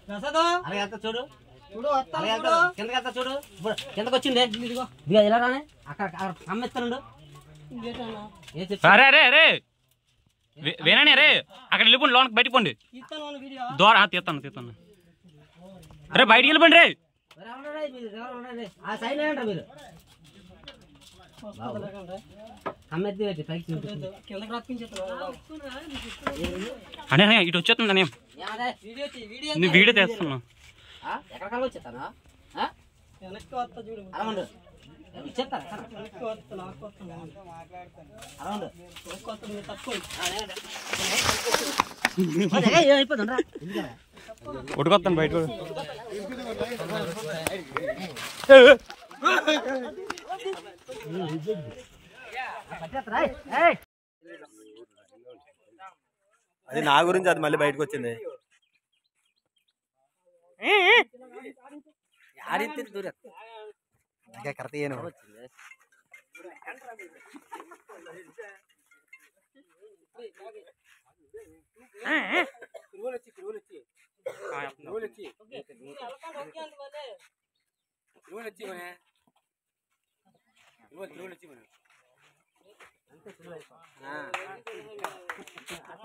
అలాగే వెళ్తా చూడు కిందకి చూడు కిందకి వచ్చింది ఇదిగో ఇలా రానే అక్కడ అమ్మెత్తాను వేనా రే అక్కడ వెళ్ళిపోండి లోనికి బయటకు పోండి దూరం తీస్తాను రే బయటికి వెళ్ళిపోండి రే మీరు అనే ఇటు వచ్చేస్తుంది నేను వీడియో తీస్తున్నా ఎక్కడికల్లా వచ్చేస్తాను ఉడుకొస్తాను బయట అది నా గురించి అది మళ్ళీ బయటకు వచ్చింది కరెక్ట్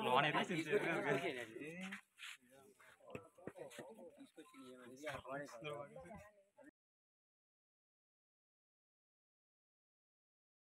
లోన్